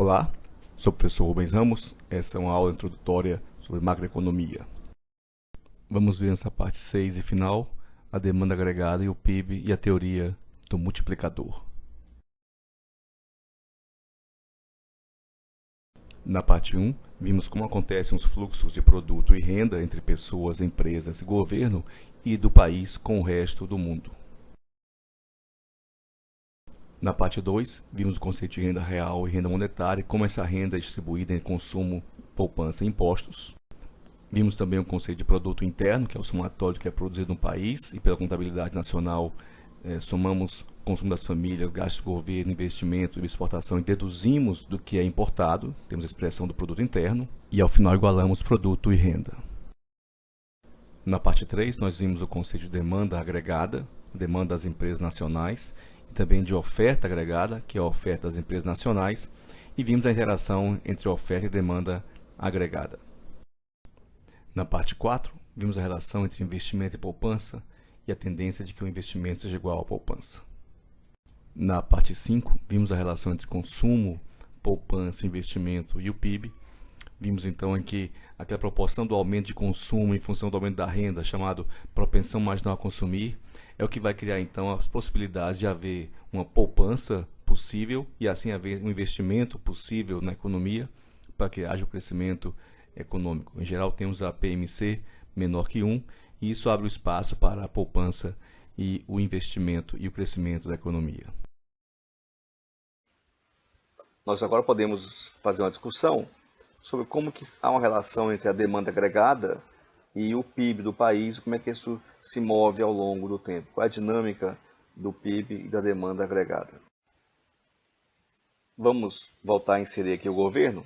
Olá, sou o professor Rubens Ramos. Essa é uma aula introdutória sobre macroeconomia. Vamos ver nessa parte 6 e final a demanda agregada e o PIB e a teoria do multiplicador. Na parte 1, vimos como acontecem os fluxos de produto e renda entre pessoas, empresas e governo e do país com o resto do mundo. Na parte 2, vimos o conceito de renda real e renda monetária e como essa renda é distribuída em consumo, poupança e impostos. Vimos também o conceito de produto interno, que é o somatório que é produzido no país, e pela contabilidade nacional somamos o consumo das famílias, gastos do governo, investimento e exportação e deduzimos do que é importado, temos a expressão do produto interno, e ao final igualamos produto e renda. Na parte 3, nós vimos o conceito de demanda agregada, demanda das empresas nacionais, e também de oferta agregada, que é a oferta das empresas nacionais, e vimos a interação entre oferta e demanda agregada. Na parte 4, vimos a relação entre investimento e poupança e a tendência de que o investimento seja igual à poupança. Na parte 5, vimos a relação entre consumo, poupança, investimento e o PIB. Vimos então em que aquela proporção do aumento de consumo em função do aumento da renda, chamado propensão marginal a consumir, é o que vai criar então as possibilidades de haver uma poupança possível e assim haver um investimento possível na economia para que haja o crescimento econômico. Em geral, temos a PMC menor que 1 e isso abre o espaço para a poupança e o investimento e o crescimento da economia. Nós agora podemos fazer uma discussão sobre como que há uma relação entre a demanda agregada e o PIB do país, como é que isso se move ao longo do tempo, qual é a dinâmica do PIB e da demanda agregada. Vamos voltar a inserir aqui o governo.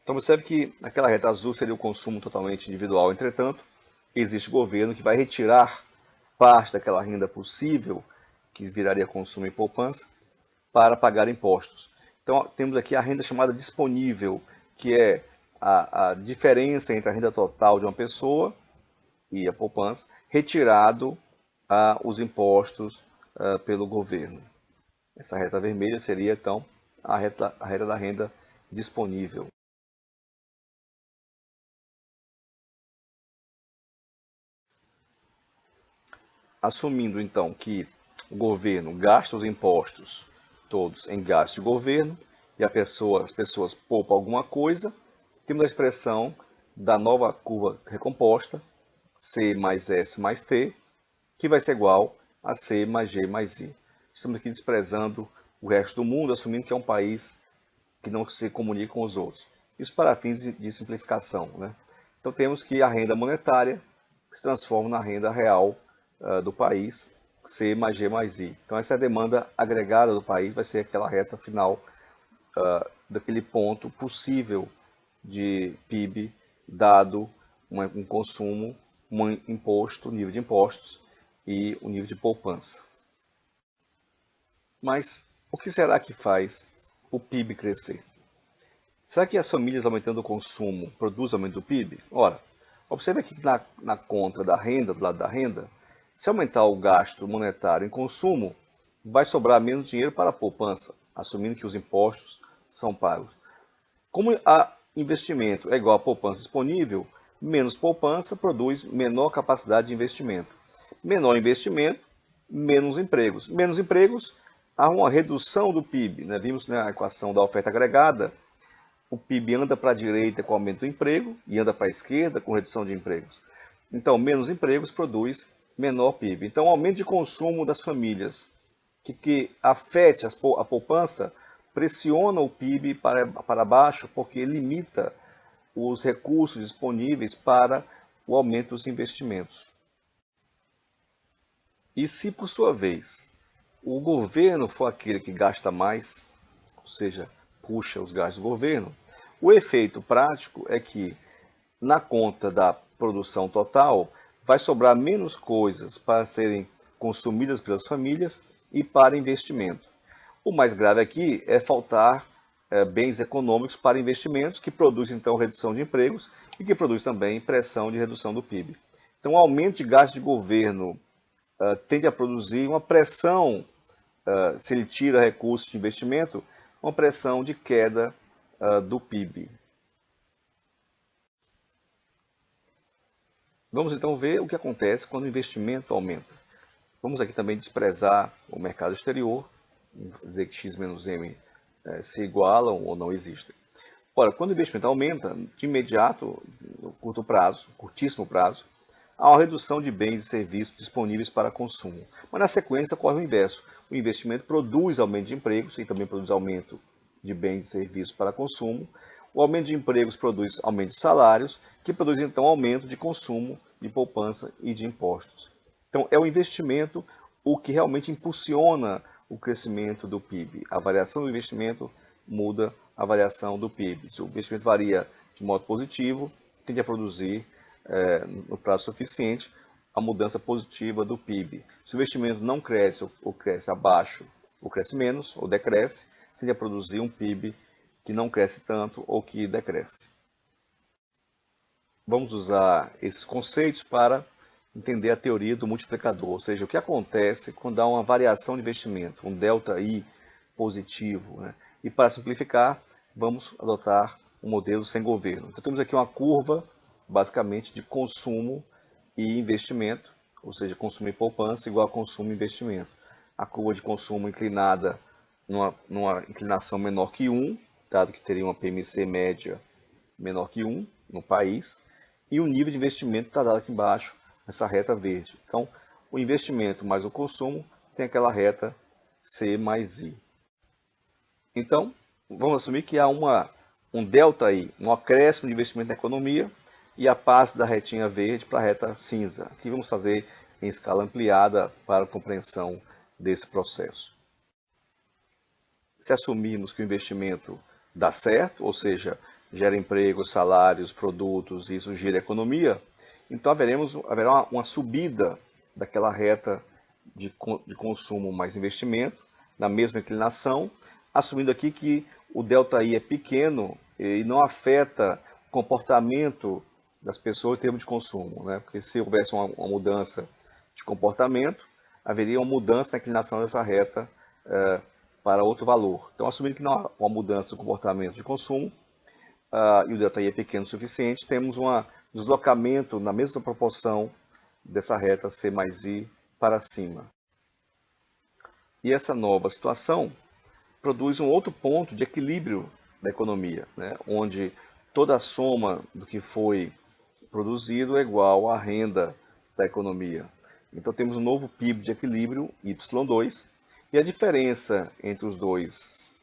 Então observe que aquela reta azul seria o consumo totalmente individual, entretanto, existe governo que vai retirar parte daquela renda possível, que viraria consumo e poupança, para pagar impostos. Então temos aqui a renda chamada disponível, que é a diferença entre a renda total de uma pessoa e a poupança, retirado os impostos pelo governo. Essa reta vermelha seria, então, a reta da renda disponível. Assumindo, então, que o governo gasta os impostos todos em gasto de governo e as pessoas poupam alguma coisa, temos a expressão da nova curva recomposta, C mais S mais T, que vai ser igual a C mais G mais I. Estamos aqui desprezando o resto do mundo, assumindo que é um país que não se comunica com os outros. Isso para fins de simplificação, né? Então temos que a renda monetária se transforma na renda real do país, C mais G mais I. Então essa é a demanda agregada do país, vai ser aquela reta final daquele ponto possível de PIB, dado um consumo, um imposto, nível de impostos e o nível de poupança. Mas o que será que faz o PIB crescer? Será que as famílias aumentando o consumo produzem aumento do PIB? Ora, observe aqui que na conta da renda, do lado da renda, se aumentar o gasto monetário em consumo, vai sobrar menos dinheiro para a poupança, assumindo que os impostos são pagos. Como investimento é igual a poupança disponível, menos poupança produz menor capacidade de investimento. Menor investimento, menos empregos. Menos empregos, há uma redução do PIB. Né? Vimos na equação da oferta agregada, o PIB anda para a direita com aumento do emprego e anda para a esquerda com redução de empregos. Então, menos empregos produz menor PIB. Então, o aumento de consumo das famílias que afete a poupança pressiona o PIB para baixo porque limita os recursos disponíveis para o aumento dos investimentos. E se, por sua vez, o governo for aquele que gasta mais, ou seja, puxa os gastos do governo, o efeito prático é que na conta da produção total vai sobrar menos coisas para serem consumidas pelas famílias e para investimento. O mais grave aqui é faltar bens econômicos para investimentos, que produzem então redução de empregos e que produz também pressão de redução do PIB. Então o aumento de gasto de governo tende a produzir uma pressão, se ele tira recursos de investimento, uma pressão de queda do PIB. Vamos então ver o que acontece quando o investimento aumenta. Vamos aqui também desprezar o mercado exterior, dizer que x menos m se igualam ou não existem. Ora, quando o investimento aumenta, de imediato, no curto prazo, curtíssimo prazo, há uma redução de bens e serviços disponíveis para consumo. Mas na sequência ocorre o inverso. O investimento produz aumento de empregos e também produz aumento de bens e serviços para consumo. O aumento de empregos produz aumento de salários, que produz então aumento de consumo, de poupança e de impostos. Então é o investimento o que realmente impulsiona o crescimento do PIB. A variação do investimento muda a variação do PIB. Se o investimento varia de modo positivo, tende a produzir no prazo suficiente a mudança positiva do PIB. Se o investimento não cresce ou cresce abaixo, ou cresce menos, ou decresce, tende a produzir um PIB que não cresce tanto ou que decresce. Vamos usar esses conceitos para entender a teoria do multiplicador, ou seja, o que acontece quando há uma variação de investimento, um delta I positivo, né? E para simplificar, vamos adotar um modelo sem governo. Então temos aqui uma curva, basicamente, de consumo e investimento, ou seja, consumo e poupança igual a consumo e investimento. A curva de consumo inclinada numa inclinação menor que 1, dado que teria uma PMC média menor que 1 no país, e o nível de investimento está dado aqui embaixo, nessa reta verde. Então, o investimento mais o consumo tem aquela reta C mais I. Então, vamos assumir que há um delta aí, um acréscimo de investimento na economia e a passe da retinha verde para a reta cinza. Aqui vamos fazer em escala ampliada para a compreensão desse processo. Se assumirmos que o investimento dá certo, ou seja, gera empregos, salários, produtos, e isso gira a economia, então haverá uma subida daquela reta de consumo mais investimento, na mesma inclinação, assumindo aqui que o delta I é pequeno e não afeta o comportamento das pessoas em termos de consumo, né? Porque se houvesse uma mudança de comportamento, haveria uma mudança na inclinação dessa reta para outro valor. Então, assumindo que não há uma mudança no comportamento de consumo, e o delta I é pequeno o suficiente, temos um deslocamento na mesma proporção dessa reta C mais I para cima. E essa nova situação produz um outro ponto de equilíbrio da economia, né? Onde toda a soma do que foi produzido é igual à renda da economia. Então temos um novo PIB de equilíbrio, Y2, e a diferença entre os dois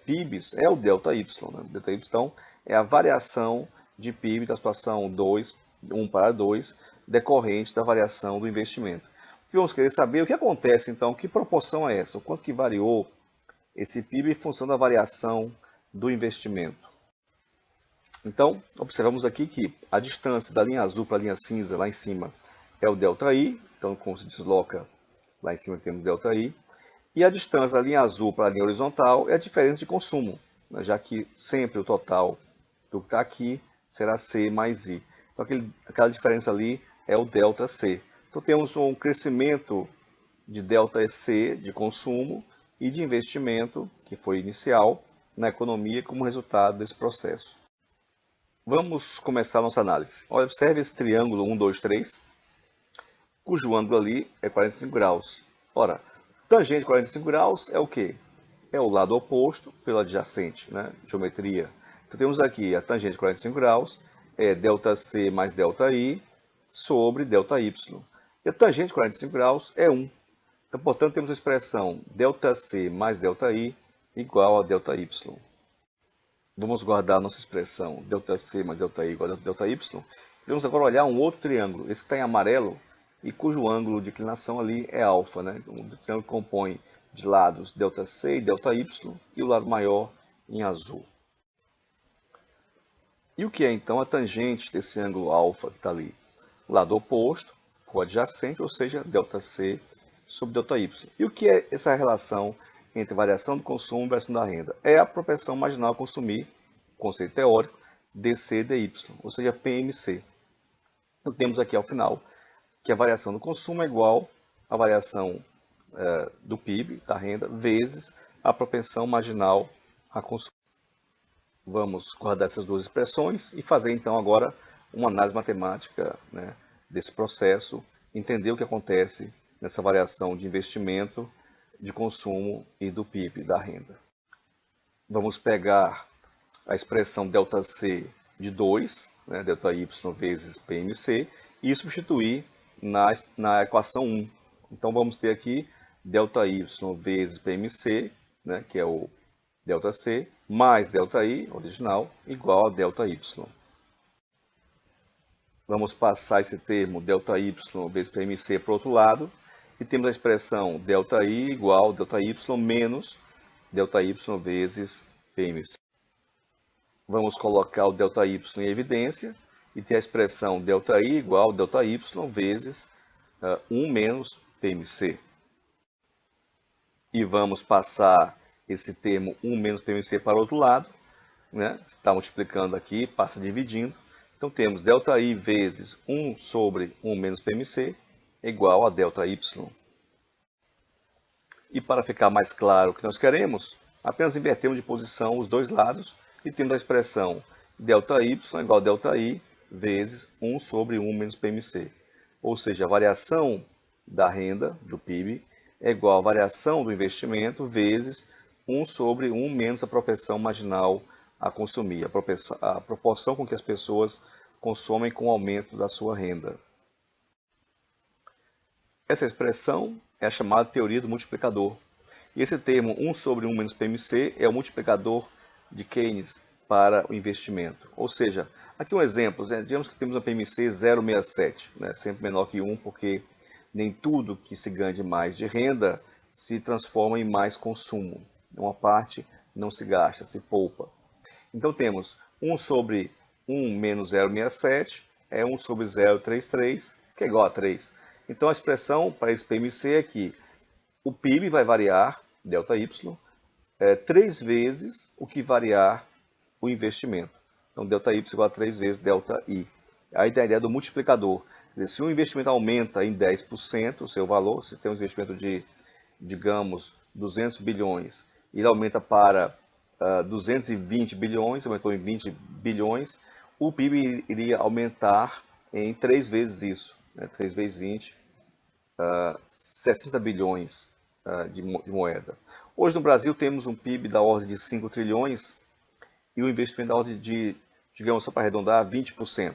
PIBs é o delta Y. Né? O delta Y é a variação de PIB da situação 1 para 2, decorrente da variação do investimento. O que vamos querer saber é o que acontece, então, que proporção é essa? O quanto que variou esse PIB em função da variação do investimento. Então, observamos aqui que a distância da linha azul para a linha cinza, lá em cima, é o delta I. Então, como se desloca, lá em cima temos delta I. E a distância da linha azul para a linha horizontal é a diferença de consumo, né? Já que sempre o total do que está aqui será C mais I. Então, aquela diferença ali é o delta C. Então, temos um crescimento de delta C de consumo e de investimento, que foi inicial, na economia como resultado desse processo. Vamos começar a nossa análise. Observe esse triângulo 1, 2, 3, cujo ângulo ali é 45 graus. Ora, tangente de 45 graus é o quê? É o lado oposto pelo adjacente, né? Geometria. Então temos aqui a tangente de 45 graus, é delta C mais delta I sobre delta Y. E a tangente de 45 graus é 1. Então, portanto, temos a expressão ΔC mais ΔI igual a ΔY. Vamos guardar a nossa expressão ΔC mais ΔI igual a ΔY. Vamos agora olhar um outro triângulo, esse que está em amarelo, e cujo ângulo de inclinação ali é alfa. Né? O triângulo compõe de lados ΔC e ΔY, e o lado maior em azul. E o que é, então, a tangente desse ângulo alfa que está ali? O lado oposto, coadjacente, ou seja, ΔC sobre ΔY. E o que é essa relação entre variação do consumo e variação da renda? É a propensão marginal a consumir, conceito teórico, DC dy, ou seja, PMC. Então temos aqui ao final que a variação do consumo é igual à variação do PIB, da renda, vezes a propensão marginal a consumir. Vamos guardar essas duas expressões e fazer então agora uma análise matemática, né, desse processo, entender o que acontece nessa variação de investimento, de consumo e do PIB, da renda. Vamos pegar a expressão ΔC de 2, né, ΔY vezes PMC, e substituir na equação 1. Então vamos ter aqui ΔY vezes PMC, né, que é o ΔC, mais ΔI, original, igual a ΔY. Vamos passar esse termo ΔY vezes PMC para o outro lado, e temos a expressão ΔI igual a ΔY menos ΔY vezes PMC. Vamos colocar o ΔY em evidência e ter a expressão ΔI igual a ΔY vezes 1 menos PMC. E vamos passar esse termo 1 menos PMC para o outro lado, né? Está multiplicando aqui, passa dividindo. Então temos ΔI vezes 1 sobre 1 menos PMC igual a ΔY. E para ficar mais claro o que nós queremos, apenas invertemos de posição os dois lados e temos a expressão ΔY igual a ΔI vezes 1 sobre 1 menos PMC. Ou seja, a variação da renda, do PIB, é igual à variação do investimento vezes 1 sobre 1 menos a propensão marginal a consumir, a proporção com que as pessoas consomem com o aumento da sua renda. Essa expressão é a chamada teoria do multiplicador. E esse termo 1 sobre 1 menos PMC é o multiplicador de Keynes para o investimento. Ou seja, aqui um exemplo, né? Digamos que temos uma PMC 0,67, né? Sempre menor que 1, porque nem tudo que se ganhe mais de renda se transforma em mais consumo. Uma parte não se gasta, se poupa. Então temos 1 sobre 1 menos 0,67 é 1 sobre 0,33, que é igual a 3. Então a expressão para esse PMC é que o PIB vai variar, ΔY, 3 vezes o que variar o investimento. Então ΔY igual a 3 vezes ΔI. Aí tem a ideia do multiplicador. Se o investimento aumenta em 10% o seu valor, se tem um investimento de, digamos, 200 bilhões, e ele aumenta para 220 bilhões, aumentou em 20 bilhões, o PIB iria aumentar em 3 vezes isso, né? 3 vezes 20, 60 bilhões de moeda. Hoje no Brasil temos um PIB da ordem de 5 trilhões e o investimento da ordem de, digamos, só para arredondar, 20%.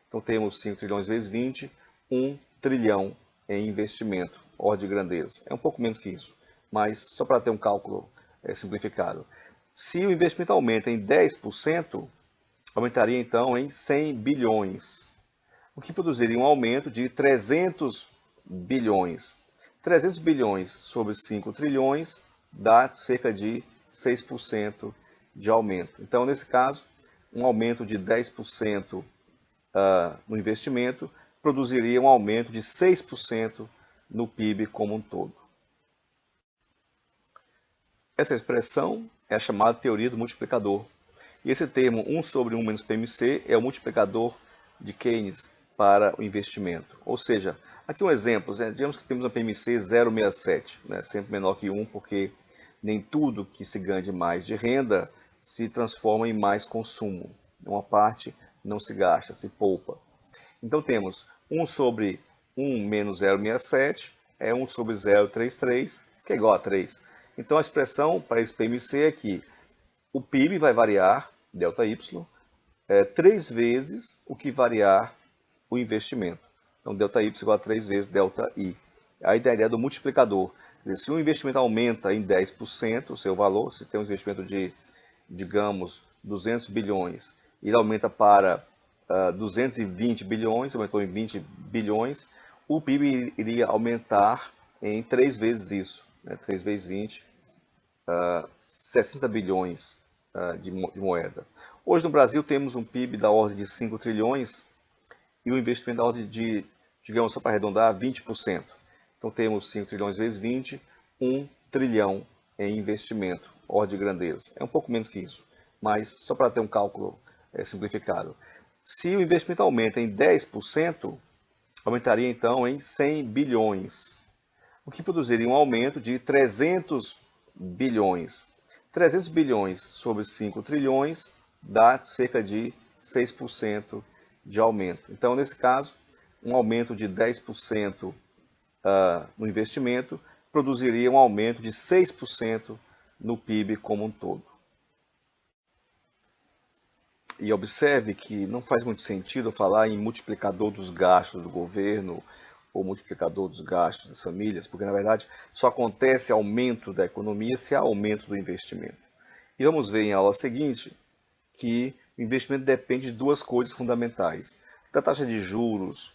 Então temos 5 trilhões vezes 20, 1 trilhão em investimento, ordem de grandeza. É um pouco menos que isso, mas só para ter um cálculo simplificado. Se o investimento aumenta em 10%, aumentaria então em 100 bilhões, o que produziria um aumento de 300 bilhões. 300 bilhões sobre 5 trilhões dá cerca de 6% de aumento. Então, nesse caso, um aumento de 10% no investimento produziria um aumento de 6% no PIB como um todo. Essa expressão é a chamada teoria do multiplicador. E esse termo 1 sobre 1 menos PMC é o multiplicador de Keynes para o investimento. Ou seja, aqui um exemplo, né? Digamos que temos uma PMC 0,67, né? Sempre menor que 1, porque nem tudo que se ganhe mais de renda se transforma em mais consumo. Uma parte não se gasta, se poupa. Então temos 1 sobre 1 menos 0,67 é 1 sobre 0,33, que é igual a 3. Então a expressão para esse PMC é que o PIB vai variar, ΔY, 3 vezes o que variar o investimento. Então ΔY igual a 3 vezes ΔI. Aí tem a ideia do multiplicador. Se o investimento aumenta em 10% o seu valor, se tem um investimento de, digamos, 200 bilhões, e ele aumenta para 220 bilhões, aumentou em 20 bilhões, o PIB iria aumentar em 3 vezes isso, né? 3 vezes 20, 60 bilhões de moeda. Hoje no Brasil temos um PIB da ordem de 5 trilhões e o investimento da ordem de, digamos, só para arredondar, 20%. Então temos 5 trilhões vezes 20, 1 trilhão em investimento, ordem de grandeza. É um pouco menos que isso, mas só para ter um cálculo simplificado. Se o investimento aumenta em 10%, aumentaria então em 100 bilhões, o que produziria um aumento de 300 bilhões. 300 bilhões sobre 5 trilhões dá cerca de 6% de aumento. Então, nesse caso, um aumento de 10% no investimento produziria um aumento de 6% no PIB como um todo. E observe que não faz muito sentido falar em multiplicador dos gastos do governo ou multiplicador dos gastos das famílias, porque na verdade só acontece aumento da economia se há aumento do investimento. E vamos ver em aula seguinte que o investimento depende de duas coisas fundamentais: da taxa de juros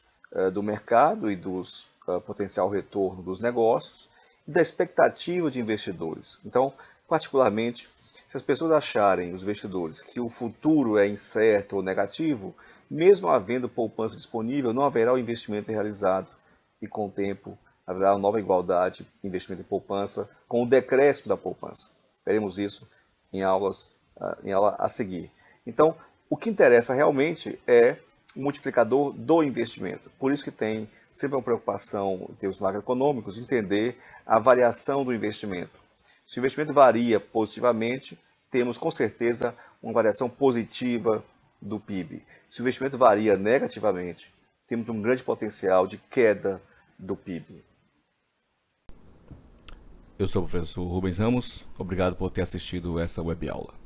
do mercado e dos potencial retorno dos negócios e da expectativa de investidores. Então, particularmente, se as pessoas acharem, os investidores, que o futuro é incerto ou negativo, mesmo havendo poupança disponível, não haverá o investimento realizado e, com o tempo, haverá uma nova igualdade, investimento em poupança, com o decréscimo da poupança. Veremos isso em aula a seguir. Então, o que interessa realmente é o multiplicador do investimento. Por isso que tem sempre uma preocupação em termos macroeconômicos, entender a variação do investimento. Se o investimento varia positivamente, temos com certeza uma variação positiva do PIB. Se o investimento varia negativamente, temos um grande potencial de queda do PIB. Eu sou o professor Rubens Ramos, obrigado por ter assistido essa web aula.